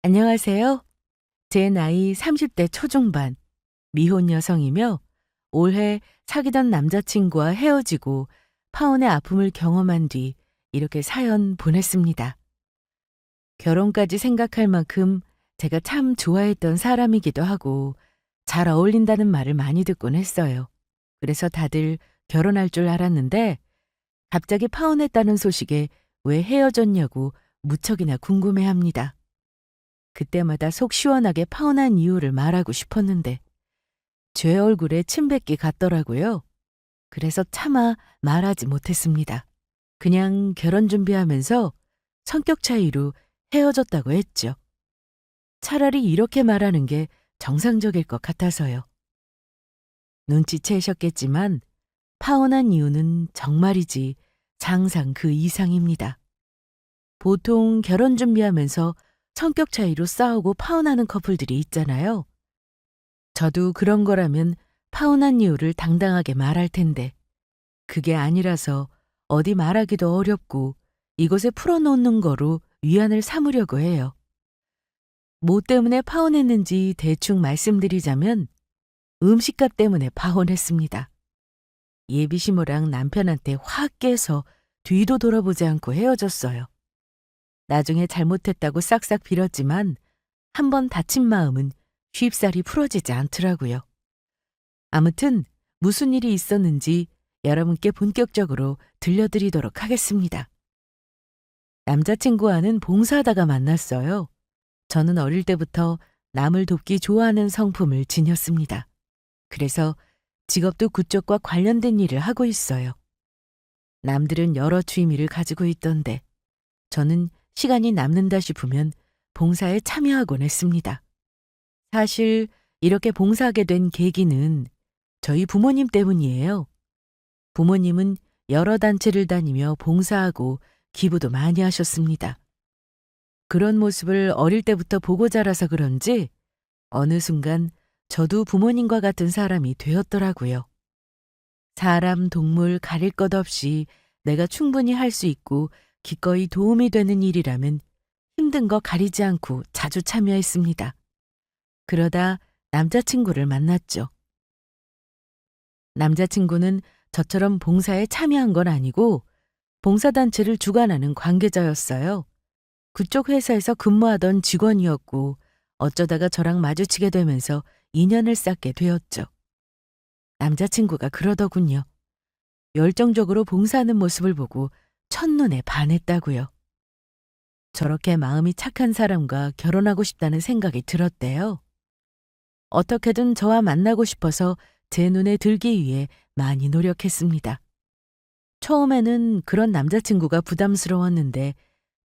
안녕하세요. 제 나이 30대 초중반, 미혼 여성이며 올해 사귀던 남자친구와 헤어지고 파혼의 아픔을 경험한 뒤 이렇게 사연 보냈습니다. 결혼까지 생각할 만큼 제가 참 좋아했던 사람이기도 하고 잘 어울린다는 말을 많이 듣곤 했어요. 그래서 다들 결혼할 줄 알았는데 갑자기 파혼했다는 소식에 왜 헤어졌냐고 무척이나 궁금해합니다. 그때마다 속 시원하게 파혼한 이유를 말하고 싶었는데 제 얼굴에 침 뱉기 같더라고요. 그래서 차마 말하지 못했습니다. 그냥 결혼 준비하면서 성격 차이로 헤어졌다고 했죠. 차라리 이렇게 말하는 게 정상적일 것 같아서요. 눈치채셨겠지만 파혼한 이유는 정말이지 상상 그 이상입니다. 보통 결혼 준비하면서 성격 차이로 싸우고 파혼하는 커플들이 있잖아요. 저도 그런 거라면 파혼한 이유를 당당하게 말할 텐데 그게 아니라서 어디 말하기도 어렵고 이것에 풀어놓는 거로 위안을 삼으려고 해요. 뭐 때문에 파혼했는지 대충 말씀드리자면 음식값 때문에 파혼했습니다. 예비 시모랑 남편한테 확 깨서 뒤도 돌아보지 않고 헤어졌어요. 나중에 잘못했다고 싹싹 빌었지만 한 번 다친 마음은 쉽사리 풀어지지 않더라고요. 아무튼 무슨 일이 있었는지 여러분께 본격적으로 들려드리도록 하겠습니다. 남자친구와는 봉사하다가 만났어요. 저는 어릴 때부터 남을 돕기 좋아하는 성품을 지녔습니다. 그래서 직업도 그쪽과 관련된 일을 하고 있어요. 남들은 여러 취미를 가지고 있던데 저는 시간이 남는다 싶으면 봉사에 참여하곤 했습니다. 사실 이렇게 봉사하게 된 계기는 저희 부모님 때문이에요. 부모님은 여러 단체를 다니며 봉사하고 기부도 많이 하셨습니다. 그런 모습을 어릴 때부터 보고 자라서 그런지 어느 순간 저도 부모님과 같은 사람이 되었더라고요. 사람, 동물 가릴 것 없이 내가 충분히 할 수 있고 기꺼이 도움이 되는 일이라면 힘든 거 가리지 않고 자주 참여했습니다. 그러다 남자친구를 만났죠. 남자친구는 저처럼 봉사에 참여한 건 아니고 봉사단체를 주관하는 관계자였어요. 그쪽 회사에서 근무하던 직원이었고 어쩌다가 저랑 마주치게 되면서 인연을 쌓게 되었죠. 남자친구가 그러더군요. 열정적으로 봉사하는 모습을 보고 첫눈에 반했다고요. 저렇게 마음이 착한 사람과 결혼하고 싶다는 생각이 들었대요. 어떻게든 저와 만나고 싶어서 제 눈에 들기 위해 많이 노력했습니다. 처음에는 그런 남자친구가 부담스러웠는데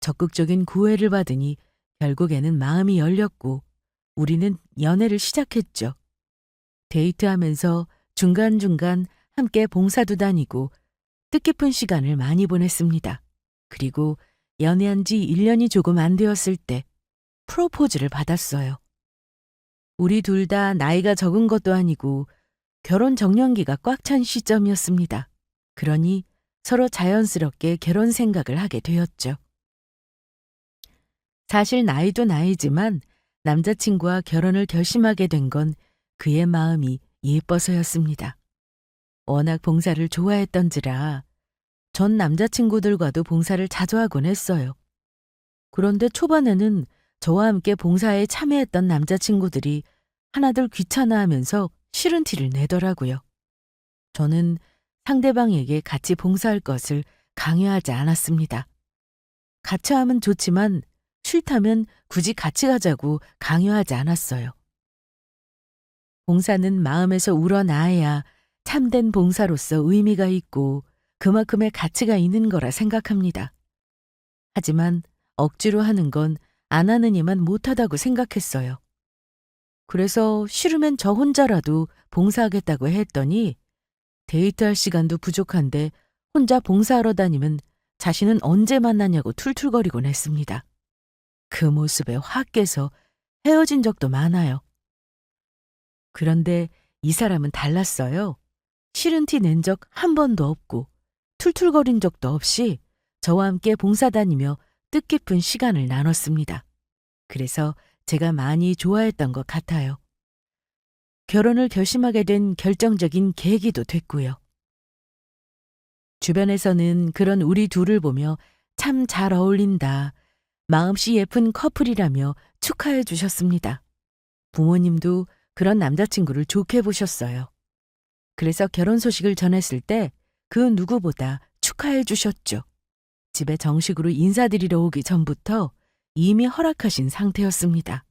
적극적인 구애를 받으니 결국에는 마음이 열렸고 우리는 연애를 시작했죠. 데이트하면서 중간중간 함께 봉사도 다니고 뜻깊은 시간을 많이 보냈습니다. 그리고 연애한 지 1년이 조금 안 되었을 때 프로포즈를 받았어요. 우리 둘 다 나이가 적은 것도 아니고 결혼 정년기가 꽉 찬 시점이었습니다. 그러니 서로 자연스럽게 결혼 생각을 하게 되었죠. 사실 나이도 나이지만 남자친구와 결혼을 결심하게 된 건 그의 마음이 예뻐서였습니다. 워낙 봉사를 좋아했던지라 전 남자친구들과도 봉사를 자주 하곤 했어요. 그런데 초반에는 저와 함께 봉사에 참여했던 남자친구들이 하나둘 귀찮아하면서 싫은 티를 내더라고요. 저는 상대방에게 같이 봉사할 것을 강요하지 않았습니다. 같이 하면 좋지만 싫다면 굳이 같이 가자고 강요하지 않았어요. 봉사는 마음에서 우러나야 참된 봉사로서 의미가 있고 그만큼의 가치가 있는 거라 생각합니다. 하지만 억지로 하는 건 안 하느니만 못하다고 생각했어요. 그래서 싫으면 저 혼자라도 봉사하겠다고 했더니 데이트할 시간도 부족한데 혼자 봉사하러 다니면 자신은 언제 만나냐고 툴툴거리곤 했습니다. 그 모습에 확 깨서 헤어진 적도 많아요. 그런데 이 사람은 달랐어요. 싫은 티 낸 적 한 번도 없고 툴툴거린 적도 없이 저와 함께 봉사 다니며 뜻깊은 시간을 나눴습니다. 그래서 제가 많이 좋아했던 것 같아요. 결혼을 결심하게 된 결정적인 계기도 됐고요. 주변에서는 그런 우리 둘을 보며 참 잘 어울린다, 마음씨 예쁜 커플이라며 축하해 주셨습니다. 부모님도 그런 남자친구를 좋게 보셨어요. 그래서 결혼 소식을 전했을 때 그 누구보다 축하해 주셨죠. 집에 정식으로 인사드리러 오기 전부터 이미 허락하신 상태였습니다.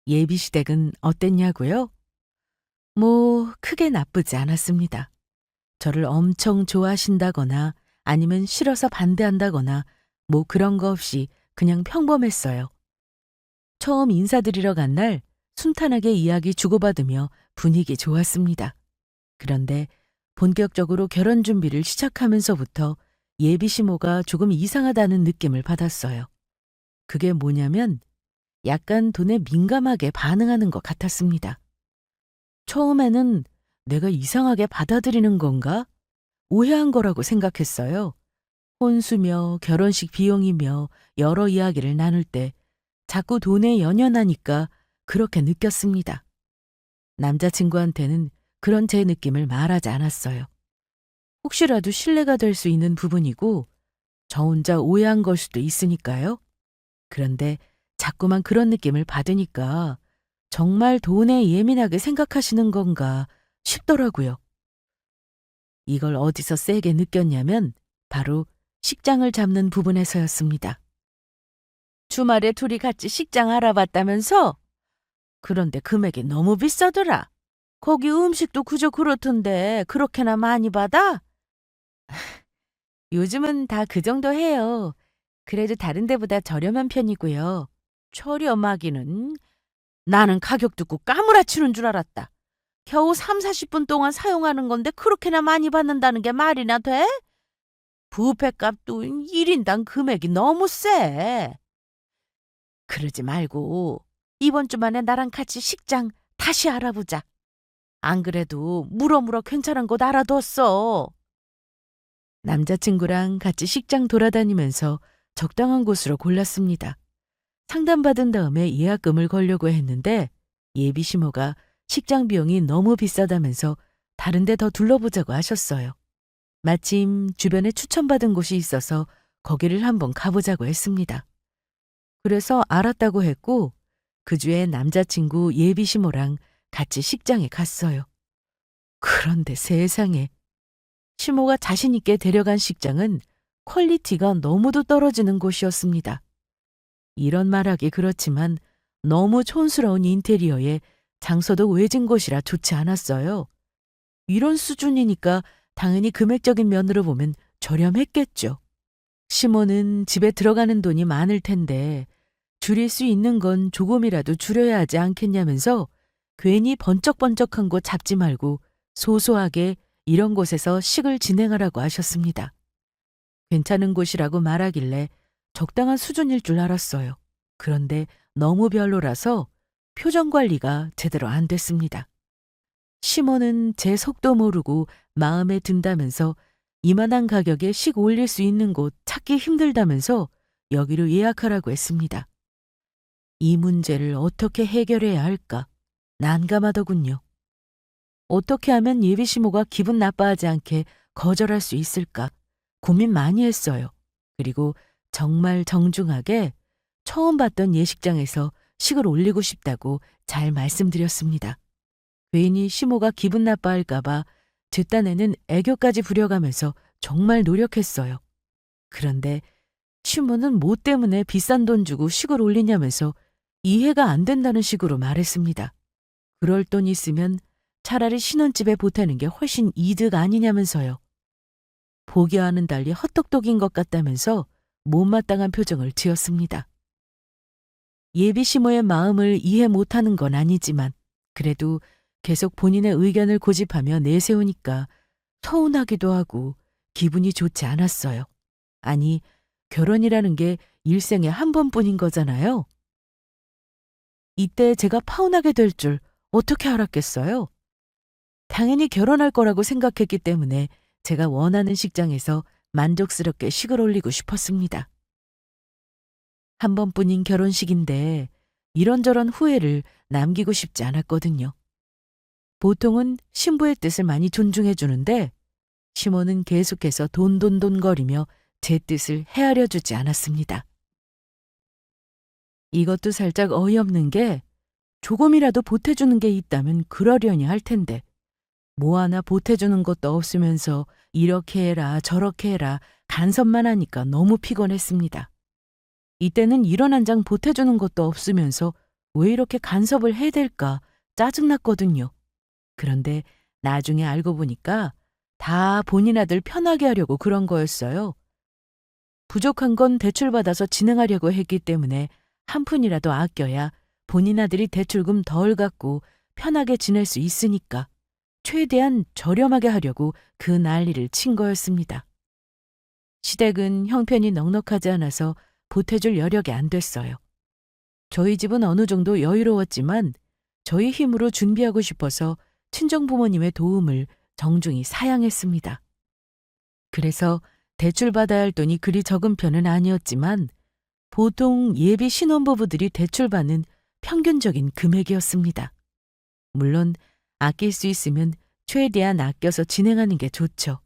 예비 시댁은 어땠냐고요? 뭐 크게 나쁘지 않았습니다. 저를 엄청 좋아하신다거나 아니면 싫어서 반대한다거나 뭐 그런 거 없이 그냥 평범했어요. 처음 인사드리러 간 날 순탄하게 이야기 주고받으며 분위기 좋았습니다. 그런데 본격적으로 결혼 준비를 시작하면서부터 예비 시모가 조금 이상하다는 느낌을 받았어요. 그게 뭐냐면 약간 돈에 민감하게 반응하는 것 같았습니다. 처음에는 내가 이상하게 받아들이는 건가? 오해한 거라고 생각했어요. 혼수며 결혼식 비용이며 여러 이야기를 나눌 때 자꾸 돈에 연연하니까 그렇게 느꼈습니다. 남자친구한테는 그런 제 느낌을 말하지 않았어요. 혹시라도 신뢰가 될 수 있는 부분이고 저 혼자 오해한 걸 수도 있으니까요. 그런데 자꾸만 그런 느낌을 받으니까 정말 돈에 예민하게 생각하시는 건가 싶더라고요. 이걸 어디서 세게 느꼈냐면 바로 식장을 잡는 부분에서였습니다. 주말에 둘이 같이 식장 알아봤다면서? 그런데 금액이 너무 비싸더라. 거기 음식도 그저 그렇던데 그렇게나 많이 받아? 요즘은 다 그 정도 해요. 그래도 다른 데보다 저렴한 편이고요. 저렴하기는 나는 가격 듣고 까무라치는 줄 알았다. 겨우 3, 40분 동안 사용하는 건데 그렇게나 많이 받는다는 게 말이나 돼? 뷔페값도 1인당 금액이 너무 세. 그러지 말고 이번 주만에 나랑 같이 식장 다시 알아보자. 안 그래도 물어물어 괜찮은 곳 알아뒀어. 남자친구랑 같이 식장 돌아다니면서 적당한 곳으로 골랐습니다. 상담받은 다음에 예약금을 걸려고 했는데 예비 시모가 식장 비용이 너무 비싸다면서 다른 데 더 둘러보자고 하셨어요. 마침 주변에 추천받은 곳이 있어서 거기를 한번 가보자고 했습니다. 그래서 알았다고 했고 그 주에 남자친구 예비 시모랑 같이 식장에 갔어요. 그런데 세상에 시모가 자신 있게 데려간 식장은 퀄리티가 너무도 떨어지는 곳이었습니다. 이런 말하기 그렇지만 너무 촌스러운 인테리어에 장소도 외진 곳이라 좋지 않았어요. 이런 수준이니까 당연히 금액적인 면으로 보면 저렴했겠죠. 시모는 집에 들어가는 돈이 많을 텐데 줄일 수 있는 건 조금이라도 줄여야 하지 않겠냐면서 괜히 번쩍번쩍한 곳 잡지 말고 소소하게 이런 곳에서 식을 진행하라고 하셨습니다. 괜찮은 곳이라고 말하길래 적당한 수준일 줄 알았어요. 그런데 너무 별로라서 표정 관리가 제대로 안 됐습니다. 시모는 제 속도 모르고 마음에 든다면서 이만한 가격에 식 올릴 수 있는 곳 찾기 힘들다면서 여기로 예약하라고 했습니다. 이 문제를 어떻게 해결해야 할까 난감하더군요. 어떻게 하면 예비 시모가 기분 나빠하지 않게 거절할 수 있을까 고민 많이 했어요. 그리고 정말 정중하게 처음 봤던 예식장에서 식을 올리고 싶다고 잘 말씀드렸습니다. 괜히 시모가 기분 나빠할까봐 제 딴에는 애교까지 부려가면서 정말 노력했어요. 그런데 시모는 뭐 때문에 비싼 돈 주고 식을 올리냐면서 이해가 안 된다는 식으로 말했습니다. 그럴 돈 있으면 차라리 신혼집에 보태는 게 훨씬 이득 아니냐면서요. 보기와는 달리 헛똑똑인 것 같다면서 못마땅한 표정을 지었습니다. 예비 시모의 마음을 이해 못하는 건 아니지만 그래도 계속 본인의 의견을 고집하며 내세우니까 서운하기도 하고 기분이 좋지 않았어요. 아니, 결혼이라는 게 일생에 한 번뿐인 거잖아요. 이때 제가 파혼하게 될 줄 어떻게 알았겠어요? 당연히 결혼할 거라고 생각했기 때문에 제가 원하는 식장에서 만족스럽게 식을 올리고 싶었습니다. 한 번뿐인 결혼식인데 이런저런 후회를 남기고 싶지 않았거든요. 보통은 신부의 뜻을 많이 존중해 주는데 시모는 계속해서 돈돈돈거리며 제 뜻을 헤아려 주지 않았습니다. 이것도 살짝 어이없는 게 조금이라도 보태주는 게 있다면 그러려니 할 텐데 뭐 하나 보태주는 것도 없으면서 이렇게 해라 저렇게 해라 간섭만 하니까 너무 피곤했습니다. 이때는 이런 한 장 보태주는 것도 없으면서 왜 이렇게 간섭을 해야 될까 짜증났거든요. 그런데 나중에 알고 보니까 다 본인 아들 편하게 하려고 그런 거였어요. 부족한 건 대출받아서 진행하려고 했기 때문에 한 푼이라도 아껴야 본인 아들이 대출금 덜 갚고 편하게 지낼 수 있으니까 최대한 저렴하게 하려고 그 난리를 친 거였습니다. 시댁은 형편이 넉넉하지 않아서 보태줄 여력이 안 됐어요. 저희 집은 어느 정도 여유로웠지만 저희 힘으로 준비하고 싶어서 친정 부모님의 도움을 정중히 사양했습니다. 그래서 대출받아야 할 돈이 그리 적은 편은 아니었지만 보통 예비 신혼부부들이 대출받는 평균적인 금액이었습니다. 물론 아낄 수 있으면 최대한 아껴서 진행하는 게 좋죠.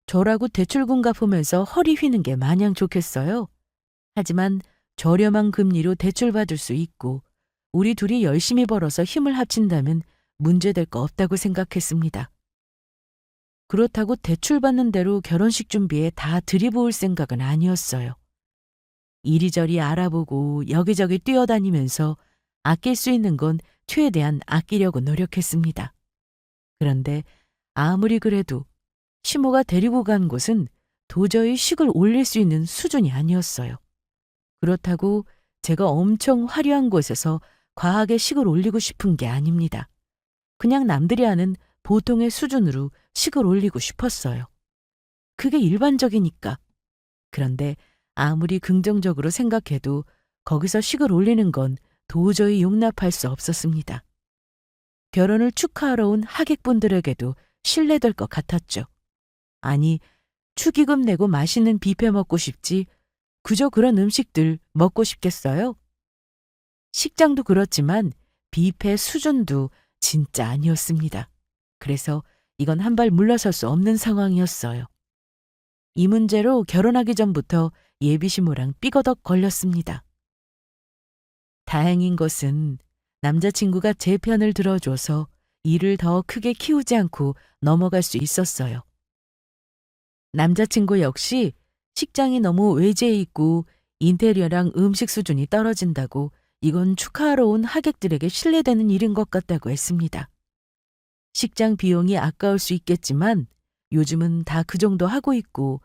저라고 대출금 갚으면서 허리 휘는 게 마냥 좋겠어요. 하지만 저렴한 금리로 대출받을 수 있고 우리 둘이 열심히 벌어서 힘을 합친다면 문제될 거 없다고 생각했습니다. 그렇다고 대출받는 대로 결혼식 준비에 다 들이부을 생각은 아니었어요. 이리저리 알아보고 여기저기 뛰어다니면서 아낄 수 있는 건 최대한 아끼려고 노력했습니다. 그런데 아무리 그래도 시모가 데리고 간 곳은 도저히 식을 올릴 수 있는 수준이 아니었어요. 그렇다고 제가 엄청 화려한 곳에서 과하게 식을 올리고 싶은 게 아닙니다. 그냥 남들이 아는 보통의 수준으로 식을 올리고 싶었어요. 그게 일반적이니까. 그런데 아무리 긍정적으로 생각해도 거기서 식을 올리는 건 도저히 용납할 수 없었습니다. 결혼을 축하하러 온 하객분들에게도 신뢰될 것 같았죠. 아니, 축의금 내고 맛있는 뷔페 먹고 싶지 그저 그런 음식들 먹고 싶겠어요? 식장도 그렇지만 뷔페 수준도 진짜 아니었습니다. 그래서 이건 한 발 물러설 수 없는 상황이었어요. 이 문제로 결혼하기 전부터 예비시모랑 삐거덕 걸렸습니다. 다행인 것은 남자친구가 제 편을 들어줘서 일을 더 크게 키우지 않고 넘어갈 수 있었어요. 남자친구 역시 식장이 너무 외지에 있고 인테리어랑 음식 수준이 떨어진다고 이건 축하하러 온 하객들에게 신뢰되는 일인 것 같다고 했습니다. 식장 비용이 아까울 수 있겠지만 요즘은 다 그 정도 하고 있고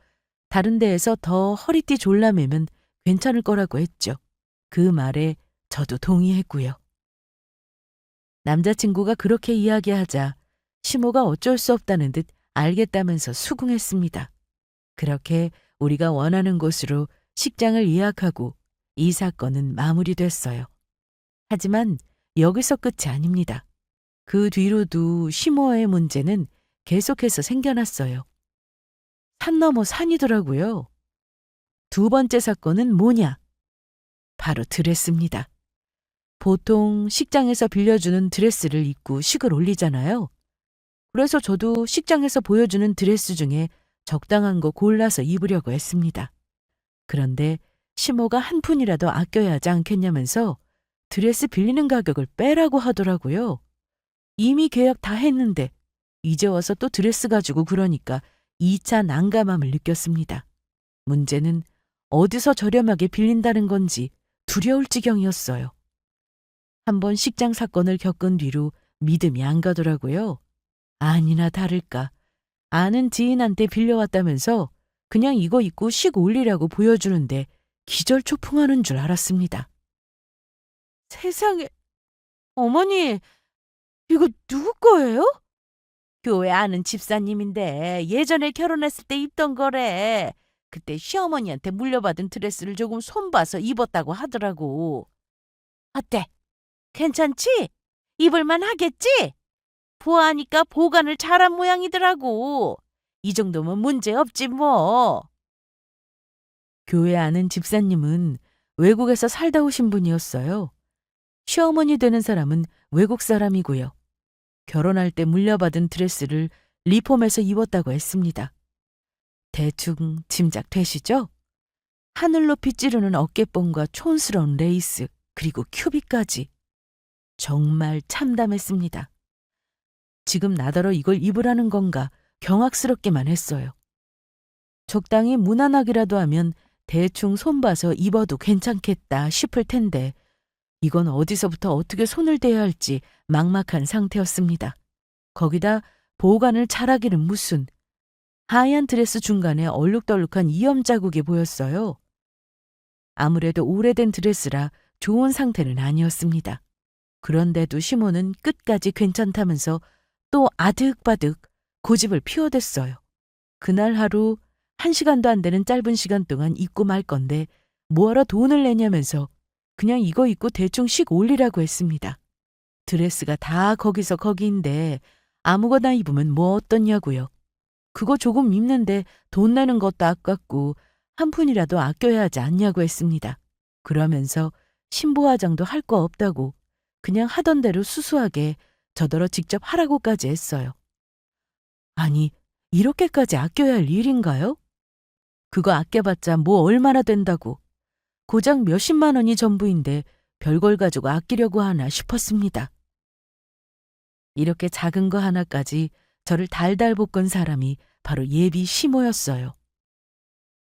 다른 데에서 더 허리띠 졸라매면 괜찮을 거라고 했죠. 그 말에 저도 동의했고요. 남자친구가 그렇게 이야기하자 시모가 어쩔 수 없다는 듯 알겠다면서 수긍했습니다. 그렇게 우리가 원하는 곳으로 식장을 예약하고 이 사건은 마무리됐어요. 하지만 여기서 끝이 아닙니다. 그 뒤로도 시모의 문제는 계속해서 생겨났어요. 산 넘어 산이더라고요. 두 번째 사건은 뭐냐? 바로 드레스입니다. 보통 식장에서 빌려주는 드레스를 입고 식을 올리잖아요. 그래서 저도 식장에서 보여주는 드레스 중에 적당한 거 골라서 입으려고 했습니다. 그런데 시모가 한 푼이라도 아껴야 하지 않겠냐면서 드레스 빌리는 가격을 빼라고 하더라고요. 이미 계약 다 했는데 이제 와서 또 드레스 가지고 그러니까 2차 난감함을 느꼈습니다. 문제는 어디서 저렴하게 빌린다는 건지 두려울 지경이었어요. 한번 식장 사건을 겪은 뒤로 믿음이 안 가더라고요. 아니나 다를까 아는 지인한테 빌려왔다면서 그냥 이거 입고 식 올리라고 보여주는데 기절초풍하는 줄 알았습니다. 세상에, 어머니, 이거 누구 거예요? 교회 아는 집사님인데 예전에 결혼했을 때 입던 거래. 그때 시어머니한테 물려받은 드레스를 조금 손봐서 입었다고 하더라고. 어때? 괜찮지? 입을만 하겠지? 보아하니까 보관을 잘한 모양이더라고. 이 정도면 문제 없지 뭐. 교회 아는 집사님은 외국에서 살다 오신 분이었어요. 시어머니 되는 사람은 외국 사람이고요. 결혼할 때 물려받은 드레스를 리폼해서 입었다고 했습니다. 대충 짐작되시죠? 하늘 높이 찌르는 어깨뽕과 촌스러운 레이스, 그리고 큐비까지. 정말 참담했습니다. 지금 나더러 이걸 입으라는 건가 경악스럽기만 했어요. 적당히 무난하기라도 하면 대충 손봐서 입어도 괜찮겠다 싶을 텐데 이건 어디서부터 어떻게 손을 대야 할지 막막한 상태였습니다. 거기다 보관을 잘하기는 무슨. 하얀 드레스 중간에 얼룩덜룩한 이염 자국이 보였어요. 아무래도 오래된 드레스라 좋은 상태는 아니었습니다. 그런데도 시모는 끝까지 괜찮다면서 또 아득바득 고집을 피워댔어요. 그날 하루 1시간도 안 되는 짧은 시간 동안 입고 말 건데 뭐하러 돈을 내냐면서 그냥 이거 입고 대충 씩 올리라고 했습니다. 드레스가 다 거기서 거기인데 아무거나 입으면 뭐 어떻냐고요. 그거 조금 입는데 돈 내는 것도 아깝고 한 푼이라도 아껴야 하지 않냐고 했습니다. 그러면서 신부 화장도 할 거 없다고 그냥 하던 대로 수수하게 저더러 직접 하라고까지 했어요. 아니, 이렇게까지 아껴야 할 일인가요? 그거 아껴봤자 뭐 얼마나 된다고. 고작 몇십만 원이 전부인데 별걸 가지고 아끼려고 하나 싶었습니다. 이렇게 작은 거 하나까지 저를 달달 볶은 사람이 바로 예비 시모였어요.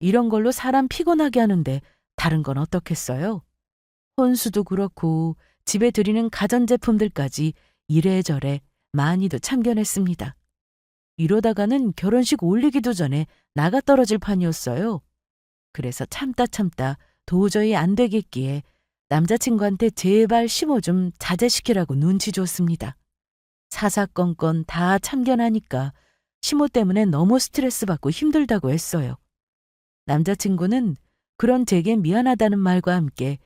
이런 걸로 사람 피곤하게 하는데 다른 건 어떻겠어요? 혼수도 그렇고 집에 들이는 가전제품들까지 이래저래 많이도 참견했습니다. 이러다가는 결혼식 올리기도 전에 나가 떨어질 판이었어요. 그래서 참다 도저히 안 되겠기에 남자친구한테 제발 시모 좀 자제시키라고 눈치 줬습니다. 사사건건 다 참견하니까 시모 때문에 너무 스트레스 받고 힘들다고 했어요. 남자친구는 그런 제게 미안하다는 말과 함께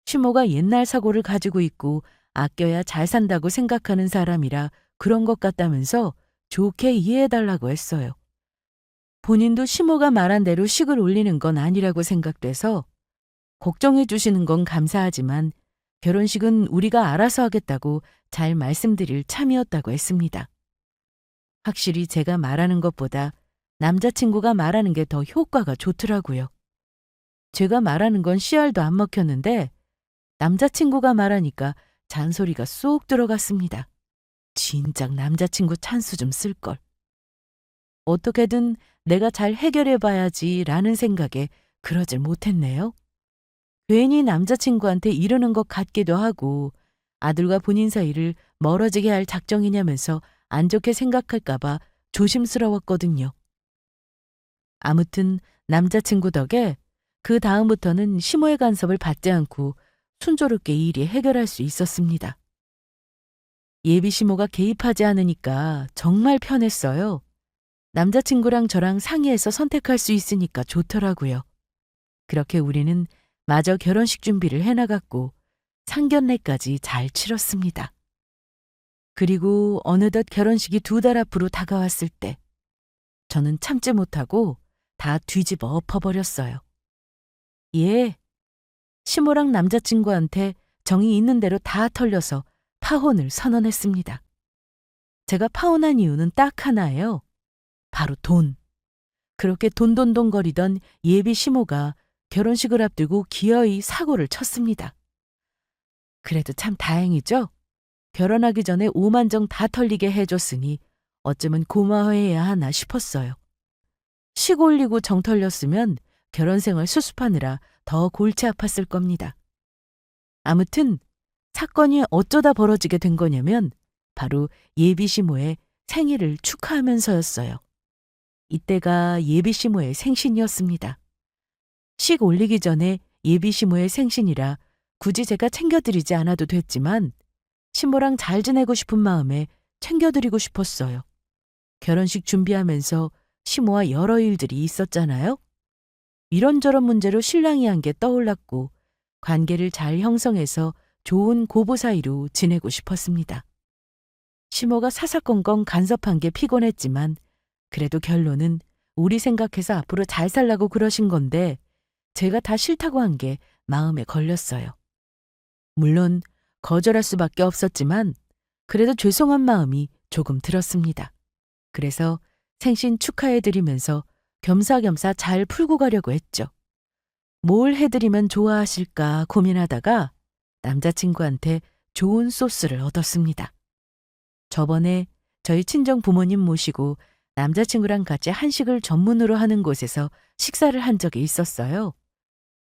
시모가 옛날 사고를 가지고 있고 아껴야 잘 산다고 생각하는 사람이라 그런 것 같다면서 좋게 이해해달라고 했어요. 본인도 시모가 말한 대로 식을 올리는 건 아니라고 생각돼서 걱정해 주시는 건 감사하지만 결혼식은 우리가 알아서 하겠다고 잘 말씀드릴 참이었다고 했습니다. 확실히 제가 말하는 것보다 남자친구가 말하는 게 더 효과가 좋더라고요. 제가 말하는 건 씨알도 안 먹혔는데 남자친구가 말하니까 잔소리가 쏙 들어갔습니다. 진작 남자친구 찬수 좀 쓸걸. 어떻게든 내가 잘 해결해봐야지라는 생각에 그러질 못했네요. 괜히 남자친구한테 이러는 것 같기도 하고 아들과 본인 사이를 멀어지게 할 작정이냐면서 안 좋게 생각할까봐 조심스러웠거든요. 아무튼 남자친구 덕에 그 다음부터는 시모의 간섭을 받지 않고 순조롭게 일이 해결할 수 있었습니다. 예비 시모가 개입하지 않으니까 정말 편했어요. 남자친구랑 저랑 상의해서 선택할 수 있으니까 좋더라고요. 그렇게 우리는 마저 결혼식 준비를 해나갔고 상견례까지 잘 치렀습니다. 그리고 어느덧 결혼식이 2달 앞으로 다가왔을 때 저는 참지 못하고 다 뒤집어 엎어버렸어요. 예, 시모랑 남자친구한테 정이 있는 대로 다 털려서 파혼을 선언했습니다. 제가 파혼한 이유는 딱 하나예요. 바로 돈. 그렇게 돈돈돈거리던 예비 시모가 결혼식을 앞두고 기어이 사고를 쳤습니다. 그래도 참 다행이죠? 결혼하기 전에 5만 정 다 털리게 해줬으니 어쩌면 고마워해야 하나 싶었어요. 식 올리고 정 털렸으면 결혼 생활 수습하느라 더 골치 아팠을 겁니다. 아무튼 사건이 어쩌다 벌어지게 된 거냐면 바로 예비 시모의 생일을 축하하면서였어요. 이때가 예비 시모의 생신이었습니다. 식 올리기 전에 예비 시모의 생신이라 굳이 제가 챙겨드리지 않아도 됐지만 시모랑 잘 지내고 싶은 마음에 챙겨드리고 싶었어요. 결혼식 준비하면서 시모와 여러 일들이 있었잖아요. 이런저런 문제로 신랑이 한 게 떠올랐고 관계를 잘 형성해서 좋은 고부 사이로 지내고 싶었습니다. 시모가 사사건건 간섭한 게 피곤했지만 그래도 결론은 우리 생각해서 앞으로 잘 살라고 그러신 건데 제가 다 싫다고 한 게 마음에 걸렸어요. 물론 거절할 수밖에 없었지만 그래도 죄송한 마음이 조금 들었습니다. 그래서 생신 축하해드리면서 겸사겸사 잘 풀고 가려고 했죠. 뭘 해드리면 좋아하실까 고민하다가 남자친구한테 좋은 소스를 얻었습니다. 저번에 저희 친정 부모님 모시고 남자친구랑 같이 한식을 전문으로 하는 곳에서 식사를 한 적이 있었어요.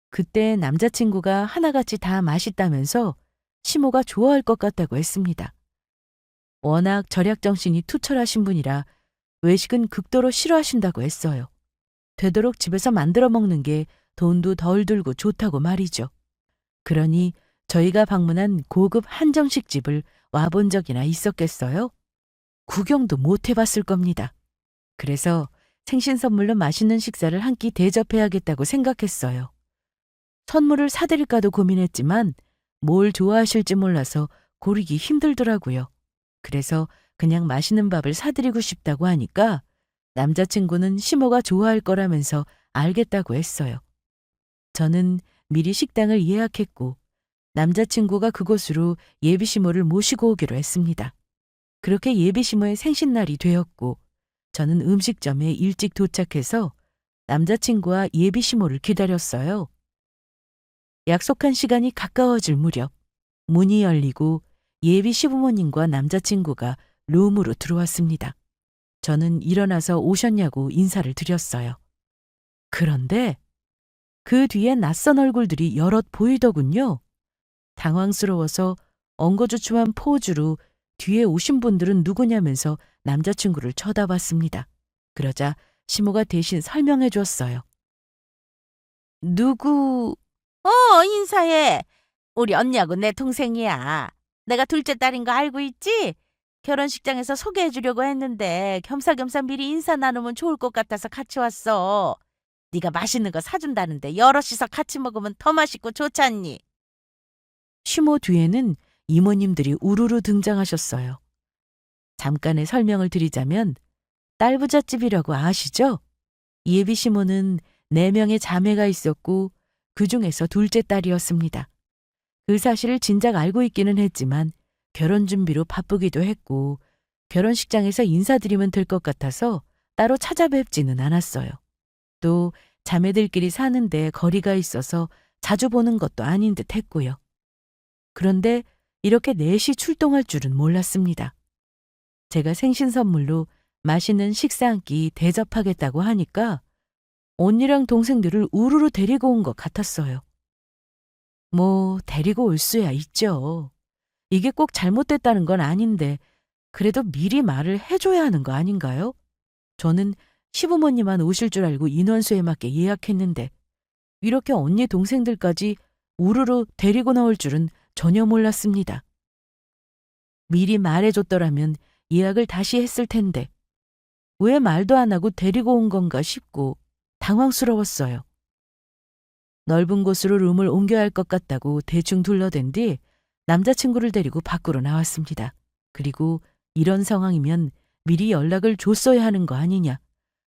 그때 남자친구가 하나같이 다 맛있다면서 시모가 좋아할 것 같다고 했습니다. 워낙 절약정신이 투철하신 분이라 외식은 극도로 싫어하신다고 했어요. 되도록 집에서 만들어 먹는 게 돈도 덜 들고 좋다고 말이죠. 그러니 저희가 방문한 고급 한정식 집을 와본 적이나 있었겠어요? 구경도 못 해봤을 겁니다. 그래서 생신 선물로 맛있는 식사를 한 끼 대접해야겠다고 생각했어요. 선물을 사드릴까도 고민했지만 뭘 좋아하실지 몰라서 고르기 힘들더라고요. 그래서 그냥 맛있는 밥을 사드리고 싶다고 하니까 남자친구는 시모가 좋아할 거라면서 알겠다고 했어요. 저는 미리 식당을 예약했고 남자친구가 그곳으로 예비시모를 모시고 오기로 했습니다. 그렇게 예비시모의 생신날이 되었고 저는 음식점에 일찍 도착해서 남자친구와 예비시모를 기다렸어요. 약속한 시간이 가까워질 무렵 문이 열리고 예비 시부모님과 남자친구가 룸으로 들어왔습니다. 저는 일어나서 오셨냐고 인사를 드렸어요. 그런데 그 뒤에 낯선 얼굴들이 여럿 보이더군요. 당황스러워서 엉거주춤한 포즈로 뒤에 오신 분들은 누구냐면서 남자친구를 쳐다봤습니다. 그러자 시모가 대신 설명해 줬어요. 누구? 인사해. 우리 언니하고 내 동생이야. 내가 둘째 딸인 거 알고 있지? 결혼식장에서 소개해 주려고 했는데 겸사겸사 미리 인사 나누면 좋을 것 같아서 같이 왔어. 네가 맛있는 거 사준다는데 여럿이서 같이 먹으면 더 맛있고 좋잖니. 시모 뒤에는 이모님들이 우르르 등장하셨어요. 잠깐의 설명을 드리자면 딸부잣집이라고 아시죠? 예비 시모는 4명의 자매가 있었고 그중에서 둘째 딸이었습니다. 그 사실을 진작 알고 있기는 했지만 결혼 준비로 바쁘기도 했고 결혼식장에서 인사드리면 될 것 같아서 따로 찾아뵙지는 않았어요. 또 자매들끼리 사는데 거리가 있어서 자주 보는 것도 아닌 듯 했고요. 그런데 이렇게 넷이 출동할 줄은 몰랐습니다. 제가 생신 선물로 맛있는 식사 한 끼 대접하겠다고 하니까 언니랑 동생들을 우르르 데리고 온 것 같았어요. 뭐 데리고 올 수야 있죠. 이게 꼭 잘못됐다는 건 아닌데 그래도 미리 말을 해줘야 하는 거 아닌가요? 저는 시부모님만 오실 줄 알고 인원수에 맞게 예약했는데 이렇게 언니 동생들까지 우르르 데리고 나올 줄은 전혀 몰랐습니다. 미리 말해줬더라면 예약을 다시 했을 텐데 왜 말도 안 하고 데리고 온 건가 싶고 당황스러웠어요. 넓은 곳으로 룸을 옮겨야 할 것 같다고 대충 둘러댄 뒤 남자친구를 데리고 밖으로 나왔습니다. 그리고 이런 상황이면 미리 연락을 줬어야 하는 거 아니냐.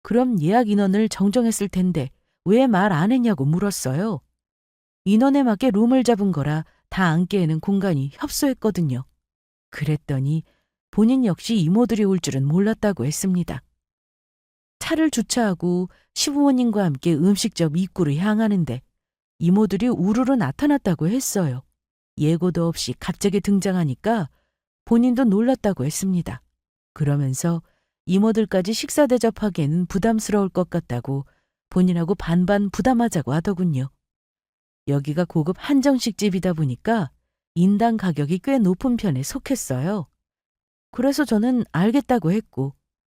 그럼 예약 인원을 정정했을 텐데 왜 말 안 했냐고 물었어요. 인원에 맞게 룸을 잡은 거라 다 앉기에는 공간이 협소했거든요. 그랬더니 본인 역시 이모들이 올 줄은 몰랐다고 했습니다. 차를 주차하고 시부모님과 함께 음식점 입구로 향하는데 이모들이 우르르 나타났다고 했어요. 예고도 없이 갑자기 등장하니까 본인도 놀랐다고 했습니다. 그러면서 이모들까지 식사 대접하기에는 부담스러울 것 같다고 본인하고 반반 부담하자고 하더군요. 여기가 고급 한정식 집이다 보니까 인당 가격이 꽤 높은 편에 속했어요. 그래서 저는 알겠다고 했고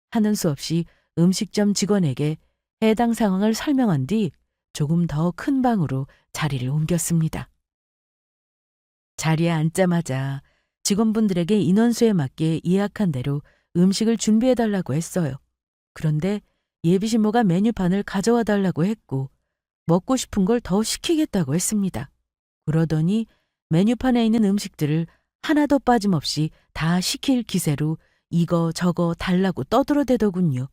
하는 수 없이 음식점 직원에게 해당 상황을 설명한 뒤 조금 더 큰 방으로 자리를 옮겼습니다. 자리에 앉자마자 직원분들에게 인원수에 맞게 예약한 대로 음식을 준비해달라고 했어요. 그런데 예비신모가 메뉴판을 가져와 달라고 했고 먹고 싶은 걸 더 시키겠다고 했습니다. 그러더니 메뉴판에 있는 음식들을 하나도 빠짐없이 다 시킬 기세로 이거 저거 달라고 떠들어대더군요.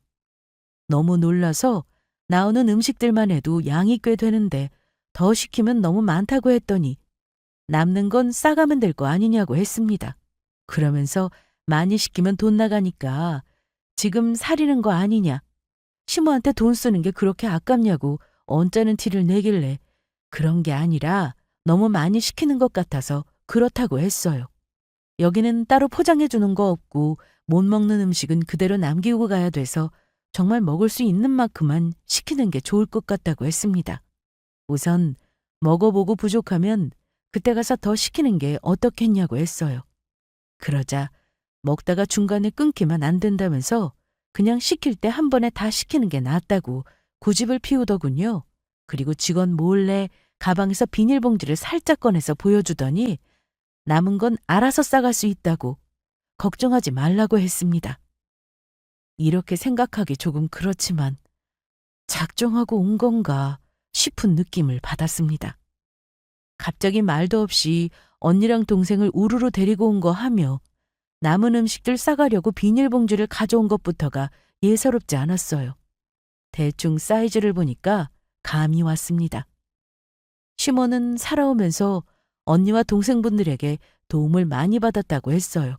너무 놀라서 나오는 음식들만 해도 양이 꽤 되는데 더 시키면 너무 많다고 했더니 남는 건 싸가면 될 거 아니냐고 했습니다. 그러면서 많이 시키면 돈 나가니까 지금 사리는 거 아니냐. 시모한테 돈 쓰는 게 그렇게 아깝냐고 언짢은 티를 내길래 그런 게 아니라 너무 많이 시키는 것 같아서 그렇다고 했어요. 여기는 따로 포장해 주는 거 없고 못 먹는 음식은 그대로 남기고 가야 돼서 정말 먹을 수 있는 만큼만 시키는 게 좋을 것 같다고 했습니다. 우선 먹어보고 부족하면 그때 가서 더 시키는 게 어떻겠냐고 했어요. 그러자 먹다가 중간에 끊기면 안 된다면서 그냥 시킬 때 한 번에 다 시키는 게 낫다고 고집을 피우더군요. 그리고 직원 몰래 가방에서 비닐봉지를 살짝 꺼내서 보여주더니 남은 건 알아서 싸갈 수 있다고 걱정하지 말라고 했습니다. 이렇게 생각하기 조금 그렇지만 작정하고 온 건가 싶은 느낌을 받았습니다. 갑자기 말도 없이 언니랑 동생을 우르르 데리고 온 거 하며 남은 음식들 싸가려고 비닐봉지를 가져온 것부터가 예사롭지 않았어요. 대충 사이즈를 보니까 감이 왔습니다. 시모는 살아오면서 언니와 동생분들에게 도움을 많이 받았다고 했어요.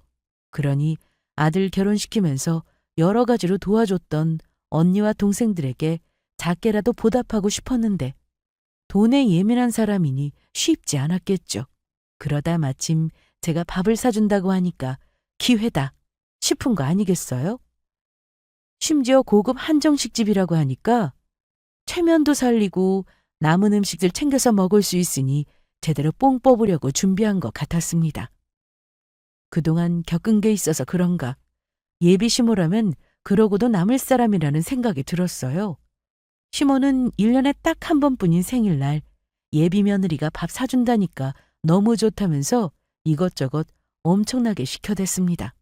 그러니 아들 결혼시키면서 여러 가지로 도와줬던 언니와 동생들에게 작게라도 보답하고 싶었는데 돈에 예민한 사람이니 쉽지 않았겠죠. 그러다 마침 제가 밥을 사준다고 하니까 기회다 싶은 거 아니겠어요? 심지어 고급 한정식집이라고 하니까 체면도 살리고 남은 음식들 챙겨서 먹을 수 있으니 제대로 뽕 뽑으려고 준비한 것 같았습니다. 그동안 겪은 게 있어서 그런가 예비 시모라면 그러고도 남을 사람이라는 생각이 들었어요. 시모는 1년에 딱 한 번뿐인 생일날 예비 며느리가 밥 사준다니까 너무 좋다면서 이것저것 엄청나게 시켜댔습니다.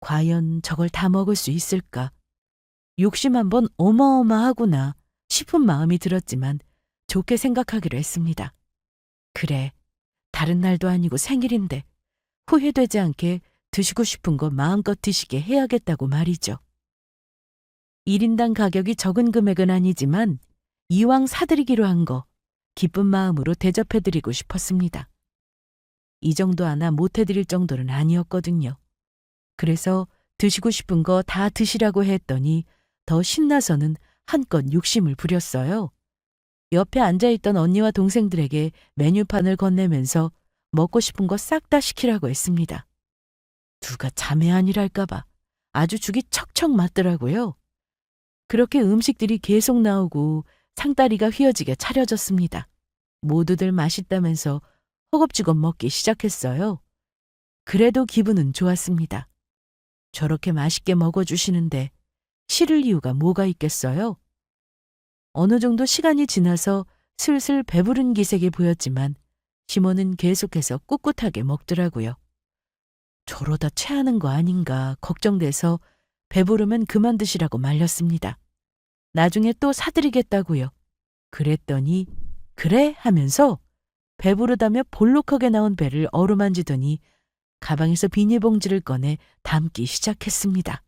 과연 저걸 다 먹을 수 있을까? 욕심 한번 어마어마하구나 싶은 마음이 들었지만 좋게 생각하기로 했습니다. 그래, 다른 날도 아니고 생일인데 후회되지 않게 드시고 싶은 거 마음껏 드시게 해야겠다고 말이죠. 1인당 가격이 적은 금액은 아니지만 이왕 사드리기로 한 거 기쁜 마음으로 대접해드리고 싶었습니다. 이 정도 하나 못해드릴 정도는 아니었거든요. 그래서 드시고 싶은 거 다 드시라고 했더니 더 신나서는 한껏 욕심을 부렸어요. 옆에 앉아있던 언니와 동생들에게 메뉴판을 건네면서 먹고 싶은 거 싹 다 시키라고 했습니다. 누가 자매 아니랄까봐 아주 죽이 척척 맞더라고요. 그렇게 음식들이 계속 나오고 상다리가 휘어지게 차려졌습니다. 모두들 맛있다면서 허겁지겁 먹기 시작했어요. 그래도 기분은 좋았습니다. 저렇게 맛있게 먹어주시는데 싫을 이유가 뭐가 있겠어요? 어느 정도 시간이 지나서 슬슬 배부른 기색이 보였지만 시모는 계속해서 꿋꿋하게 먹더라고요. 저러다 체하는 거 아닌가 걱정돼서 배부르면 그만 드시라고 말렸습니다. 나중에 또 사드리겠다고요. 그랬더니 그래 하면서 배부르다며 볼록하게 나온 배를 어루만지더니 가방에서 비닐봉지를 꺼내 담기 시작했습니다.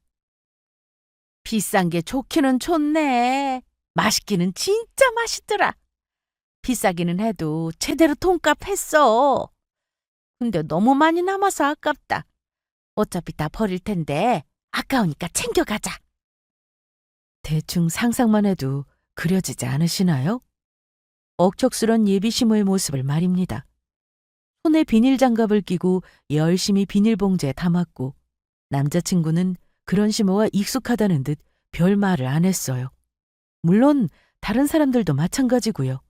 비싼 게 좋기는 좋네. 맛있기는 진짜 맛있더라. 비싸기는 해도 제대로 돈값 했어. 근데 너무 많이 남아서 아깝다. 어차피 다 버릴 텐데 아까우니까 챙겨가자. 대충 상상만 해도 그려지지 않으시나요? 억척스런 예비 시모의 모습을 말입니다. 손에 비닐장갑을 끼고 열심히 비닐봉지에 담았고 남자친구는 그런 시모가 익숙하다는 듯 별 말을 안 했어요. 물론 다른 사람들도 마찬가지고요.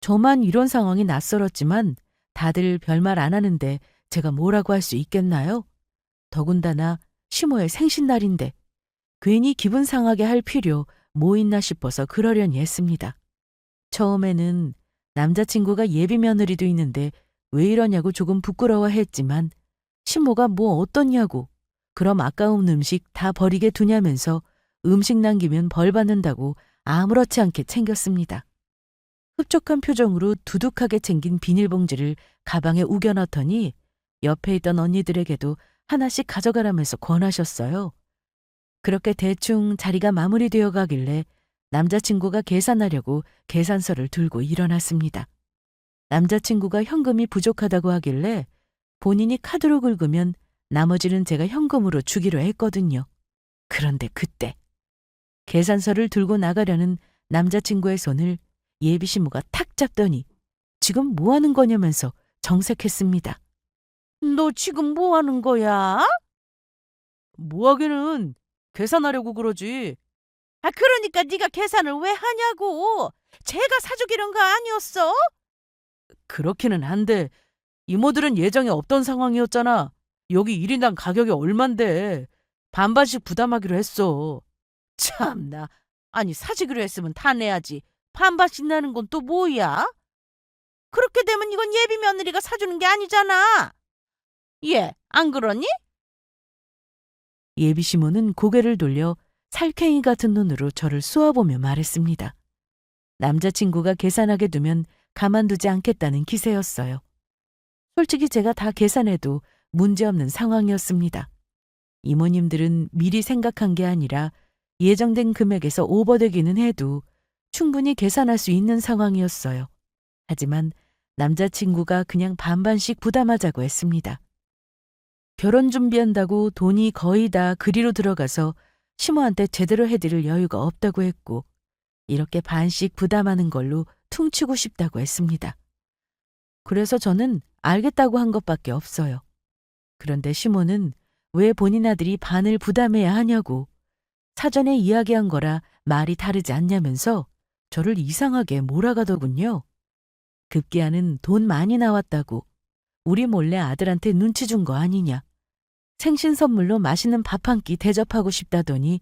저만 이런 상황이 낯설었지만 다들 별말 안 하는데 제가 뭐라고 할 수 있겠나요? 더군다나 시모의 생신날인데 괜히 기분 상하게 할 필요 뭐 있나 싶어서 그러려니 했습니다. 처음에는 남자친구가 예비 며느리도 있는데 왜 이러냐고 조금 부끄러워했지만 시모가 뭐 어떻냐고 그럼 아까운 음식 다 버리게 두냐면서 음식 남기면 벌 받는다고 아무렇지 않게 챙겼습니다. 흡족한 표정으로 두둑하게 챙긴 비닐봉지를 가방에 우겨 넣더니 옆에 있던 언니들에게도 하나씩 가져가라면서 권하셨어요. 그렇게 대충 자리가 마무리되어 가길래 남자친구가 계산하려고 계산서를 들고 일어났습니다. 남자친구가 현금이 부족하다고 하길래 본인이 카드로 긁으면 나머지는 제가 현금으로 주기로 했거든요. 그런데 그때 계산서를 들고 나가려는 남자친구의 손을 예비 시모가 탁 잡더니 지금 뭐 하는 거냐면서 정색했습니다. 너 지금 뭐 하는 거야? 뭐 하기는 계산하려고 그러지. 그러니까 네가 계산을 왜 하냐고. 제가 사주기란 거 아니었어? 그렇기는 한데 이모들은 예정에 없던 상황이었잖아. 여기 1인당 가격이 얼만데 반반씩 부담하기로 했어. 참나. 아니 사주기로 했으면 다 내야지. 반반씩 내는 건 또 뭐야? 그렇게 되면 이건 예비 며느리가 사주는 게 아니잖아. 예, 안 그러니? 예비 시모는 고개를 돌려 살쾡이 같은 눈으로 저를 쏘아보며 말했습니다. 남자친구가 계산하게 두면 가만두지 않겠다는 기세였어요. 솔직히 제가 다 계산해도 문제없는 상황이었습니다. 이모님들은 미리 생각한 게 아니라 예정된 금액에서 오버되기는 해도 충분히 계산할 수 있는 상황이었어요. 하지만 남자친구가 그냥 반반씩 부담하자고 했습니다. 결혼 준비한다고 돈이 거의 다 그리로 들어가서 시모한테 제대로 해드릴 여유가 없다고 했고 이렇게 반씩 부담하는 걸로 퉁치고 싶다고 했습니다. 그래서 저는 알겠다고 한 것밖에 없어요. 그런데 시모는 왜 본인 아들이 반을 부담해야 하냐고 사전에 이야기한 거라 말이 다르지 않냐면서 저를 이상하게 몰아가더군요. 급기야는 돈 많이 나왔다고 우리 몰래 아들한테 눈치 준 거 아니냐. 생신 선물로 맛있는 밥 한 끼 대접하고 싶다더니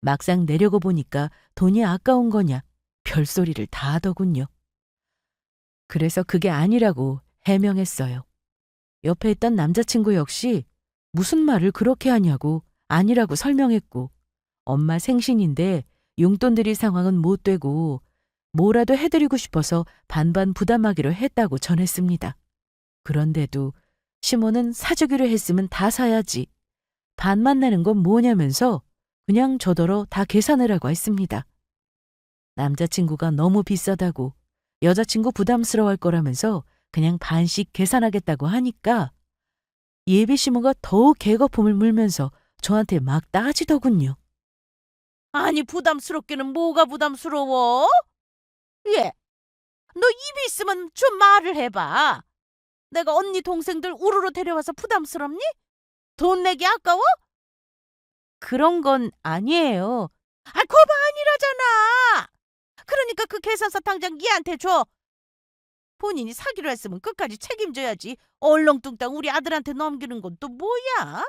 막상 내려고 보니까 돈이 아까운 거냐 별소리를 다 하더군요. 그래서 그게 아니라고 해명했어요. 옆에 있던 남자친구 역시 무슨 말을 그렇게 하냐고 아니라고 설명했고 엄마 생신인데 용돈 드릴 상황은 못 되고 뭐라도 해드리고 싶어서 반반 부담하기로 했다고 전했습니다. 그런데도 시모는 사주기로 했으면 다 사야지. 반만 내는 건 뭐냐면서 그냥 저더러 다 계산하라고 했습니다. 남자친구가 너무 비싸다고 여자친구 부담스러워할 거라면서 그냥 반씩 계산하겠다고 하니까 예비 시모가 더욱 개거품을 물면서 저한테 막 따지더군요. 아니 부담스럽기는 뭐가 부담스러워? 예, 너 입이 있으면 좀 말을 해봐. 내가 언니 동생들 우르르 데려와서 부담스럽니? 돈 내기 아까워? 그런 건 아니에요. 거봐 아니라잖아. 그러니까 그 계산서 당장 얘한테 줘. 본인이 사기로 했으면 끝까지 책임져야지. 얼렁뚱땅 우리 아들한테 넘기는 건 또 뭐야?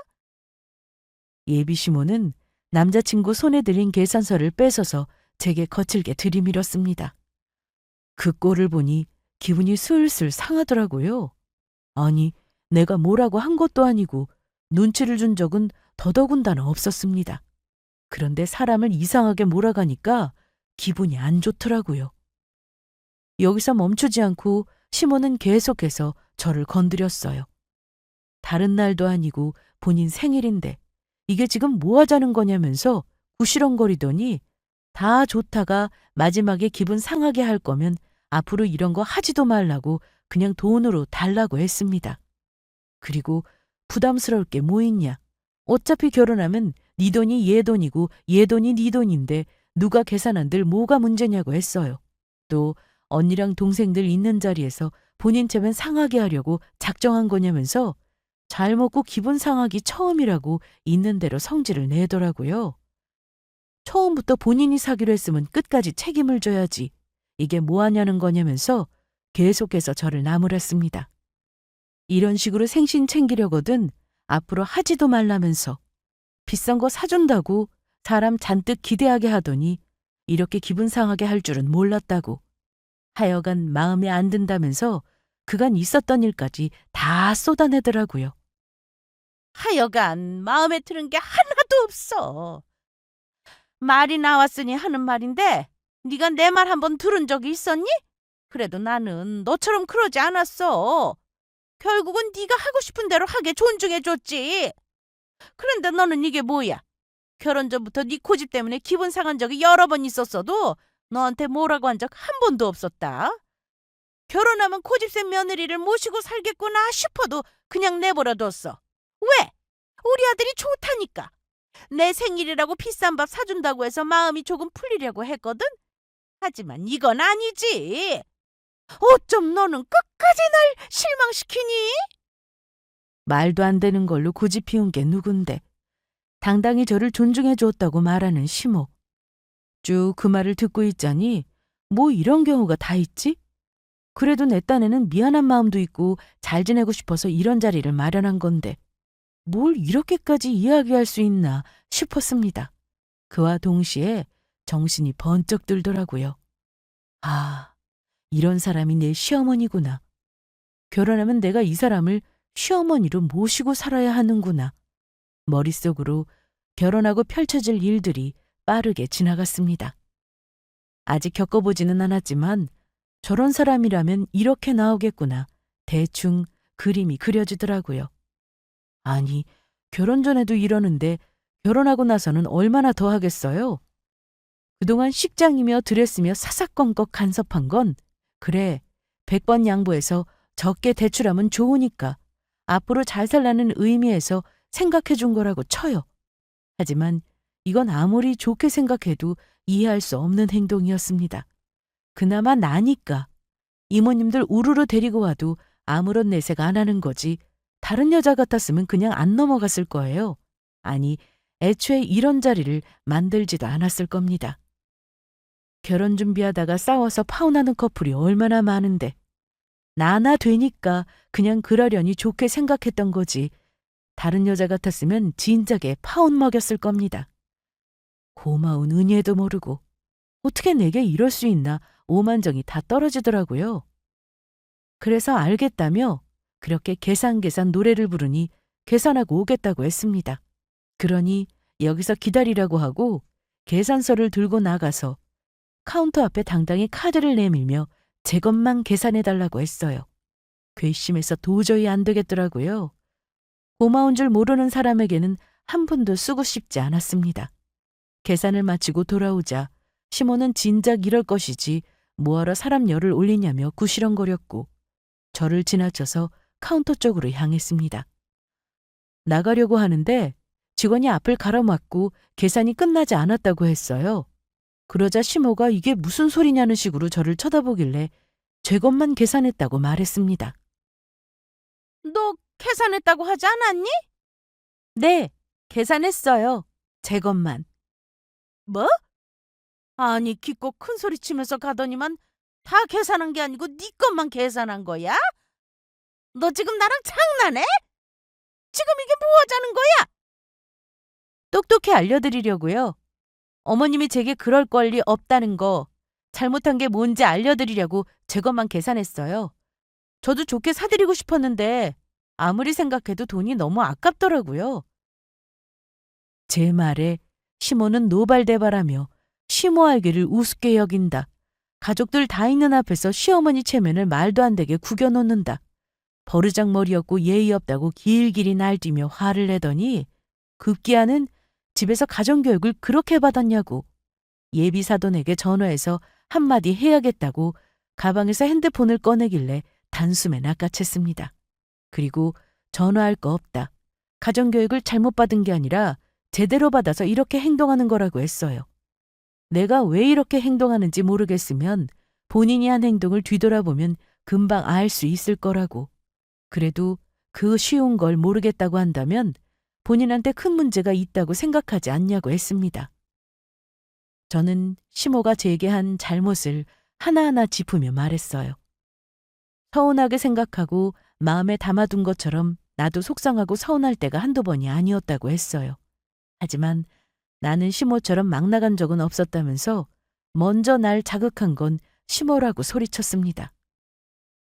예비 시모는 남자친구 손에 들린 계산서를 뺏어서 제게 거칠게 들이밀었습니다. 그 꼴을 보니 기분이 슬슬 상하더라고요. 아니, 내가 뭐라고 한 것도 아니고 눈치를 준 적은 더더군다나 없었습니다. 그런데 사람을 이상하게 몰아가니까 기분이 안 좋더라고요. 여기서 멈추지 않고 시모는 계속해서 저를 건드렸어요. 다른 날도 아니고 본인 생일인데 이게 지금 뭐 하자는 거냐면서 구시렁거리더니 다 좋다가 마지막에 기분 상하게 할 거면 앞으로 이런 거 하지도 말라고 그냥 돈으로 달라고 했습니다. 그리고 부담스러울 게 뭐 있냐. 어차피 결혼하면 네 돈이 얘 돈이고 얘 돈이 네 돈인데 누가 계산한들 뭐가 문제냐고 했어요. 또 언니랑 동생들 있는 자리에서 본인 체면 상하게 하려고 작정한 거냐면서 잘 먹고 기분 상하기 처음이라고 있는 대로 성질을 내더라고요. 처음부터 본인이 사기로 했으면 끝까지 책임을 져야지. 이게 뭐 하냐는 거냐면서 계속해서 저를 나무랐습니다. 이런 식으로 생신 챙기려거든 앞으로 하지도 말라면서 비싼 거 사준다고 사람 잔뜩 기대하게 하더니 이렇게 기분 상하게 할 줄은 몰랐다고 하여간 마음에 안 든다면서 그간 있었던 일까지 다 쏟아내더라고요. 하여간 마음에 드는 게 하나도 없어. 말이 나왔으니 하는 말인데 네가 내 말 한번 들은 적이 있었니? 그래도 나는 너처럼 그러지 않았어. 결국은 네가 하고 싶은 대로 하게 존중해줬지. 그런데 너는 이게 뭐야? 결혼 전부터 네 고집 때문에 기분 상한 적이 여러 번 있었어도 너한테 뭐라고 한 적 한 번도 없었다. 결혼하면 고집센 며느리를 모시고 살겠구나 싶어도 그냥 내버려 뒀어. 왜? 우리 아들이 좋다니까. 내 생일이라고 비싼 밥 사준다고 해서 마음이 조금 풀리려고 했거든. 하지만 이건 아니지. 어쩜 너는 끝까지 날 실망시키니? 말도 안 되는 걸로 고집 피운 게 누군데. 당당히 저를 존중해 주었다고 말하는 시모. 쭉 그 말을 듣고 있자니 뭐 이런 경우가 다 있지? 그래도 내 딴에는 미안한 마음도 있고 잘 지내고 싶어서 이런 자리를 마련한 건데 뭘 이렇게까지 이야기할 수 있나 싶었습니다. 그와 동시에 정신이 번쩍 들더라고요. 아, 이런 사람이 내 시어머니구나. 결혼하면 내가 이 사람을 시어머니로 모시고 살아야 하는구나. 머릿속으로 결혼하고 펼쳐질 일들이 빠르게 지나갔습니다. 아직 겪어보지는 않았지만 저런 사람이라면 이렇게 나오겠구나. 대충 그림이 그려지더라고요. 아니, 결혼 전에도 이러는데 결혼하고 나서는 얼마나 더 하겠어요? 그동안 식장이며 드레스며 사사건건 간섭한 건 그래, 100번 양보해서 적게 대출하면 좋으니까 앞으로 잘 살라는 의미에서 생각해 준 거라고 쳐요. 하지만 이건 아무리 좋게 생각해도 이해할 수 없는 행동이었습니다. 그나마 나니까 이모님들 우르르 데리고 와도 아무런 내색 안 하는 거지 다른 여자 같았으면 그냥 안 넘어갔을 거예요. 아니, 애초에 이런 자리를 만들지도 않았을 겁니다. 결혼 준비하다가 싸워서 파혼하는 커플이 얼마나 많은데 나나 되니까 그냥 그러려니 좋게 생각했던 거지 다른 여자 같았으면 진작에 파혼 먹였을 겁니다. 고마운 은혜도 모르고 어떻게 내게 이럴 수 있나 오만정이 다 떨어지더라고요. 그래서 알겠다며 그렇게 계산 노래를 부르니 계산하고 오겠다고 했습니다. 그러니 여기서 기다리라고 하고 계산서를 들고 나가서 카운터 앞에 당당히 카드를 내밀며 제 것만 계산해달라고 했어요. 괘씸해서 도저히 안 되겠더라고요. 고마운 줄 모르는 사람에게는 한 푼도 쓰고 싶지 않았습니다. 계산을 마치고 돌아오자 시모는 진작 이럴 것이지 뭐하러 사람 열을 올리냐며 구시렁거렸고 저를 지나쳐서 카운터 쪽으로 향했습니다. 나가려고 하는데 직원이 앞을 가로막고 계산이 끝나지 않았다고 했어요. 그러자 시모가 이게 무슨 소리냐는 식으로 저를 쳐다보길래 제 것만 계산했다고 말했습니다. 너 계산했다고 하지 않았니? 네, 계산했어요. 제 것만. 뭐? 아니 기껏 큰 소리 치면서 가더니만 다 계산한 게 아니고 네 것만 계산한 거야? 너 지금 나랑 장난해? 지금 이게 뭐 하자는 거야? 똑똑히 알려드리려고요. 어머님이 제게 그럴 권리 없다는 거, 잘못한 게 뭔지 알려드리려고 제 것만 계산했어요. 저도 좋게 사드리고 싶었는데 아무리 생각해도 돈이 너무 아깝더라고요. 제 말에 시모는 노발대발하며 시모 알기를 우습게 여긴다. 가족들 다 있는 앞에서 시어머니 체면을 말도 안 되게 구겨놓는다. 버르장머리였고 예의 없다고 길길이 날뛰며 화를 내더니 급기야는 집에서 가정교육을 그렇게 받았냐고 예비사돈에게 전화해서 한마디 해야겠다고 가방에서 핸드폰을 꺼내길래 단숨에 낚아챘습니다. 그리고 전화할 거 없다. 가정교육을 잘못 받은 게 아니라 제대로 받아서 이렇게 행동하는 거라고 했어요. 내가 왜 이렇게 행동하는지 모르겠으면 본인이 한 행동을 뒤돌아보면 금방 알 수 있을 거라고. 그래도 그 쉬운 걸 모르겠다고 한다면 본인한테 큰 문제가 있다고 생각하지 않냐고 했습니다. 저는 시모가 제게 한 잘못을 하나하나 짚으며 말했어요. 서운하게 생각하고 마음에 담아둔 것처럼 나도 속상하고 서운할 때가 한두 번이 아니었다고 했어요. 하지만 나는 시모처럼 막 나간 적은 없었다면서 먼저 날 자극한 건 시모라고 소리쳤습니다.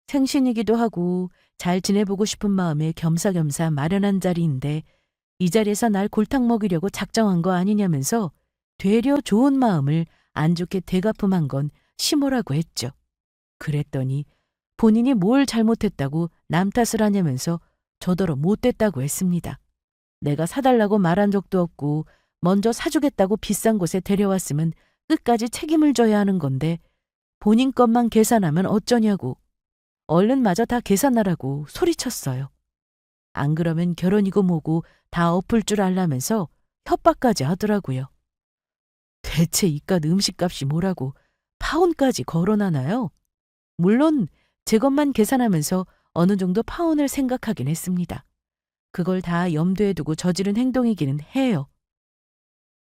생신이기도 하고 잘 지내보고 싶은 마음에 겸사겸사 마련한 자리인데 이 자리에서 날 골탕 먹이려고 작정한 거 아니냐면서 되려 좋은 마음을 안 좋게 되갚음한 건 시모라고 했죠. 그랬더니 본인이 뭘 잘못했다고 남 탓을 하냐면서 저더러 못됐다고 했습니다. 내가 사달라고 말한 적도 없고 먼저 사주겠다고 비싼 곳에 데려왔으면 끝까지 책임을 져야 하는 건데 본인 것만 계산하면 어쩌냐고. 얼른 마저 다 계산하라고 소리쳤어요. 안 그러면 결혼이고 뭐고 다 엎을 줄 알라면서 협박까지 하더라고요. 대체 이깟 음식값이 뭐라고 파혼까지 거론하나요? 물론 제 것만 계산하면서 어느 정도 파혼을 생각하긴 했습니다. 그걸 다 염두에 두고 저지른 행동이기는 해요.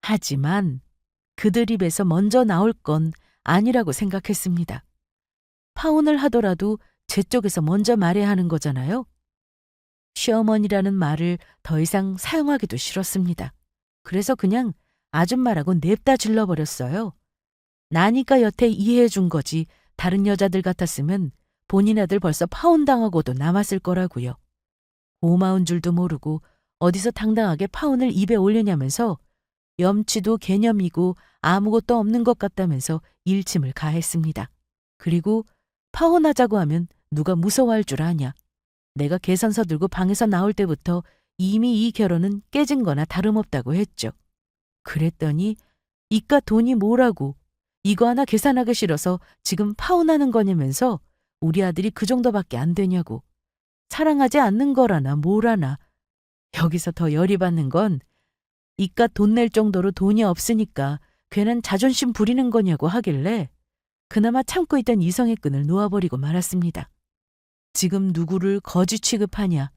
하지만 그들 입에서 먼저 나올 건 아니라고 생각했습니다. 파혼을 하더라도 제 쪽에서 먼저 말해야 하는 거잖아요. 시어머니라는 말을 더 이상 사용하기도 싫었습니다. 그래서 그냥 아줌마라고 냅다 질러버렸어요. 나니까 여태 이해해 준 거지 다른 여자들 같았으면 본인 아들 벌써 파혼당하고도 남았을 거라고요. 고마운 줄도 모르고 어디서 당당하게 파혼을 입에 올리냐면서 염치도 개념이고 아무것도 없는 것 같다면서 일침을 가했습니다. 그리고 파혼하자고 하면 누가 무서워할 줄 아냐. 내가 계산서 들고 방에서 나올 때부터 이미 이 결혼은 깨진 거나 다름없다고 했죠. 그랬더니 이깟 돈이 뭐라고 이거 하나 계산하기 싫어서 지금 파혼하는 거냐면서 우리 아들이 그 정도밖에 안 되냐고. 사랑하지 않는 거라나 뭐라나. 여기서 더 열이 받는 건 이깟 돈 낼 정도로 돈이 없으니까 괜한 자존심 부리는 거냐고 하길래 그나마 참고 있던 이성의 끈을 놓아버리고 말았습니다. 지금 누구를 거지 취급하냐.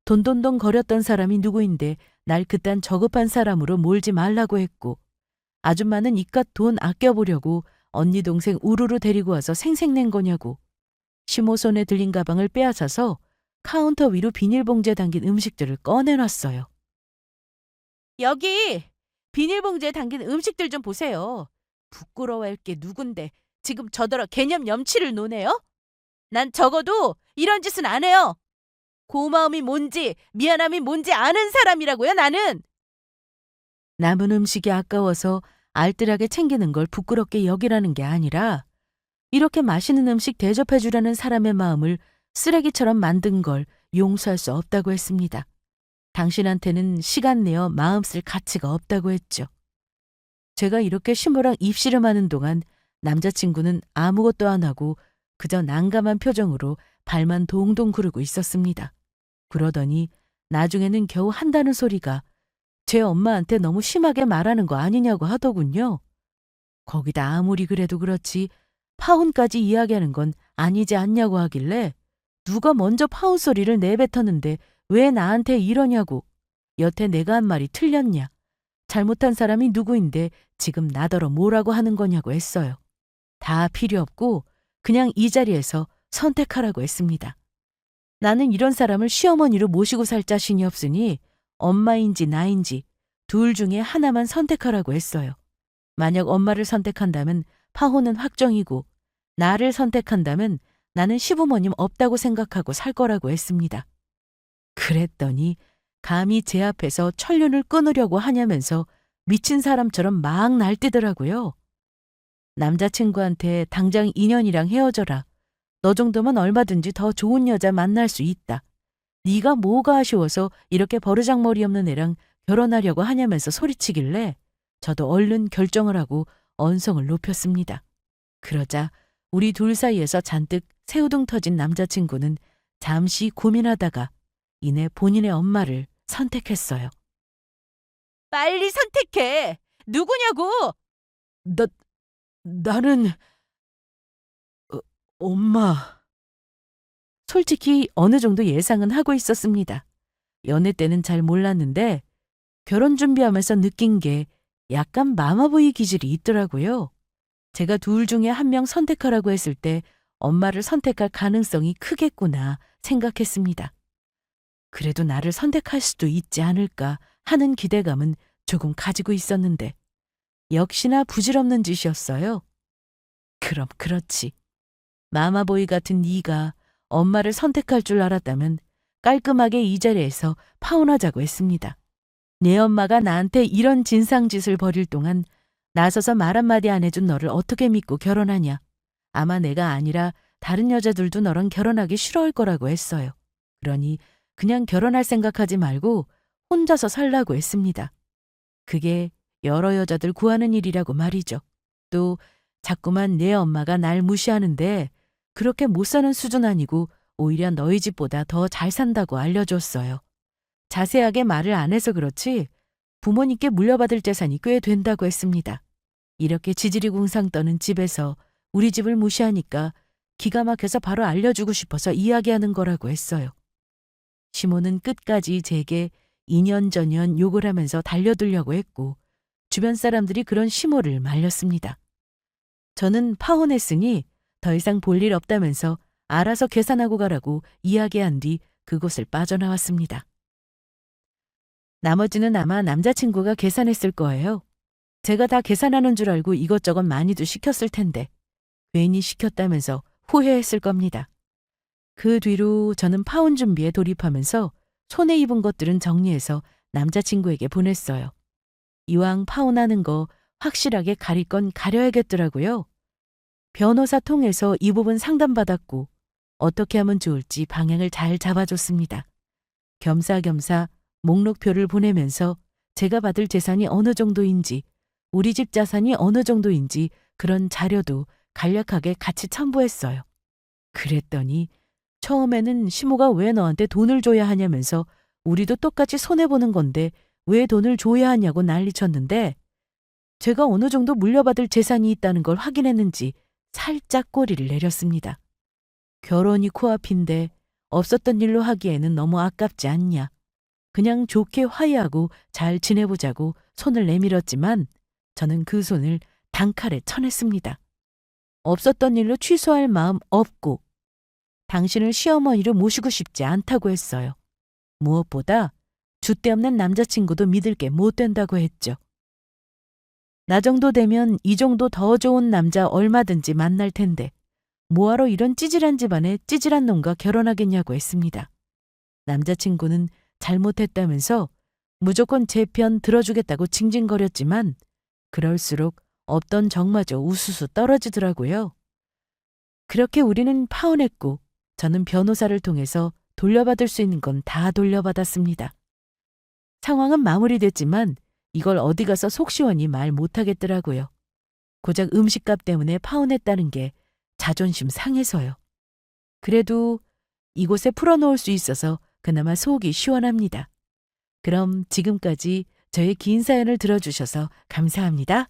돈돈돈 거렸던 사람이 누구인데 날 그딴 저급한 사람으로 몰지 말라고 했고 아줌마는 이깟 돈 아껴보려고 언니 동생 우르르 데리고 와서 생색낸 거냐고. 시모 손에 들린 가방을 빼앗아서 카운터 위로 비닐봉지에 담긴 음식들을 꺼내놨어요. 여기 비닐봉지에 담긴 음식들 좀 보세요. 부끄러워할 게 누군데 지금 저더러 개념 염치를 노네요? 난 적어도 이런 짓은 안 해요. 고마움이 뭔지 미안함이 뭔지 아는 사람이라고요, 나는. 남은 음식이 아까워서 알뜰하게 챙기는 걸 부끄럽게 여기라는 게 아니라 이렇게 맛있는 음식 대접해주려는 사람의 마음을 쓰레기처럼 만든 걸 용서할 수 없다고 했습니다. 당신한테는 시간 내어 마음 쓸 가치가 없다고 했죠. 제가 이렇게 시모랑 입씨름하는 동안 남자친구는 아무것도 안 하고 그저 난감한 표정으로 발만 동동 구르고 있었습니다. 그러더니 나중에는 겨우 한다는 소리가 제 엄마한테 너무 심하게 말하는 거 아니냐고 하더군요. 거기다 아무리 그래도 그렇지 파혼까지 이야기하는 건 아니지 않냐고 하길래 누가 먼저 파혼 소리를 내뱉었는데 왜 나한테 이러냐고. 여태 내가 한 말이 틀렸냐. 잘못한 사람이 누구인데 지금 나더러 뭐라고 하는 거냐고 했어요. 다 필요 없고 그냥 이 자리에서 선택하라고 했습니다. 나는 이런 사람을 시어머니로 모시고 살 자신이 없으니 엄마인지 나인지 둘 중에 하나만 선택하라고 했어요. 만약 엄마를 선택한다면 파혼은 확정이고 나를 선택한다면 나는 시부모님 없다고 생각하고 살 거라고 했습니다. 그랬더니 감히 제 앞에서 천륜을 끊으려고 하냐면서 미친 사람처럼 막 날뛰더라고요. 남자친구한테 당장 인연이랑 헤어져라. 너 정도면 얼마든지 더 좋은 여자 만날 수 있다. 네가 뭐가 아쉬워서 이렇게 버르장머리 없는 애랑 결혼하려고 하냐면서 소리치길래 저도 얼른 결정을 하고 언성을 높였습니다. 그러자 우리 둘 사이에서 잔뜩 새우등 터진 남자친구는 잠시 고민하다가 이내 본인의 엄마를 선택했어요. 빨리 선택해. 누구냐고. 나는 엄마. 솔직히 어느 정도 예상은 하고 있었습니다. 연애 때는 잘 몰랐는데 결혼 준비하면서 느낀 게 약간 마마보이 기질이 있더라고요. 제가 둘 중에 한 명 선택하라고 했을 때 엄마를 선택할 가능성이 크겠구나 생각했습니다. 그래도 나를 선택할 수도 있지 않을까 하는 기대감은 조금 가지고 있었는데 역시나 부질없는 짓이었어요. 그럼 그렇지. 마마보이 같은 네가 엄마를 선택할 줄 알았다면 깔끔하게 이 자리에서 파혼하자고 했습니다. 내 엄마가 나한테 이런 진상짓을 벌일 동안 나서서 말 한마디 안 해준 너를 어떻게 믿고 결혼하냐. 아마 내가 아니라 다른 여자들도 너랑 결혼하기 싫어할 거라고 했어요. 그러니 그냥 결혼할 생각하지 말고 혼자서 살라고 했습니다. 그게 여러 여자들 구하는 일이라고 말이죠. 또 자꾸만 내 엄마가 날 무시하는데 그렇게 못 사는 수준 아니고 오히려 너희 집보다 더 잘 산다고 알려줬어요. 자세하게 말을 안 해서 그렇지 부모님께 물려받을 재산이 꽤 된다고 했습니다. 이렇게 지지리궁상 떠는 집에서 우리 집을 무시하니까 기가 막혀서 바로 알려주고 싶어서 이야기하는 거라고 했어요. 시모는 끝까지 제게 이년저년 욕을 하면서 달려들려고 했고 주변 사람들이 그런 시모를 말렸습니다. 저는 파혼했으니 더 이상 볼 일 없다면서 알아서 계산하고 가라고 이야기한 뒤 그곳을 빠져나왔습니다. 나머지는 아마 남자친구가 계산했을 거예요. 제가 다 계산하는 줄 알고 이것저것 많이도 시켰을 텐데 괜히 시켰다면서 후회했을 겁니다. 그 뒤로 저는 파혼 준비에 돌입하면서 손에 입은 것들은 정리해서 남자친구에게 보냈어요. 이왕 파혼하는 거 확실하게 가릴 건 가려야겠더라고요. 변호사 통해서 이 부분 상담받았고 어떻게 하면 좋을지 방향을 잘 잡아줬습니다. 겸사겸사 목록표를 보내면서 제가 받을 재산이 어느 정도인지 우리 집 자산이 어느 정도인지 그런 자료도 간략하게 같이 첨부했어요. 그랬더니 처음에는 시모가 왜 너한테 돈을 줘야 하냐면서 우리도 똑같이 손해보는 건데 왜 돈을 줘야 하냐고 난리쳤는데 제가 어느 정도 물려받을 재산이 있다는 걸 확인했는지 살짝 꼬리를 내렸습니다. 결혼이 코앞인데 없었던 일로 하기에는 너무 아깝지 않냐. 그냥 좋게 화해하고 잘 지내보자고 손을 내밀었지만 저는 그 손을 단칼에 쳐냈습니다. 없었던 일로 취소할 마음 없고 당신을 시어머니로 모시고 싶지 않다고 했어요. 무엇보다 줏대없는 남자친구도 믿을 게 못 된다고 했죠. 나 정도 되면 이 정도 더 좋은 남자 얼마든지 만날 텐데 뭐하러 이런 찌질한 집안에 찌질한 놈과 결혼하겠냐고 했습니다. 남자친구는 잘못했다면서 무조건 제 편 들어주겠다고 징징거렸지만 그럴수록 없던 정마저 우수수 떨어지더라고요. 그렇게 우리는 파혼했고 저는 변호사를 통해서 돌려받을 수 있는 건 다 돌려받았습니다. 상황은 마무리됐지만 이걸 어디 가서 속 시원히 말 못하겠더라고요. 고작 음식값 때문에 파혼했다는 게 자존심 상해서요. 그래도 이곳에 풀어놓을 수 있어서 그나마 속이 시원합니다. 그럼 지금까지 저의 긴 사연을 들어주셔서 감사합니다.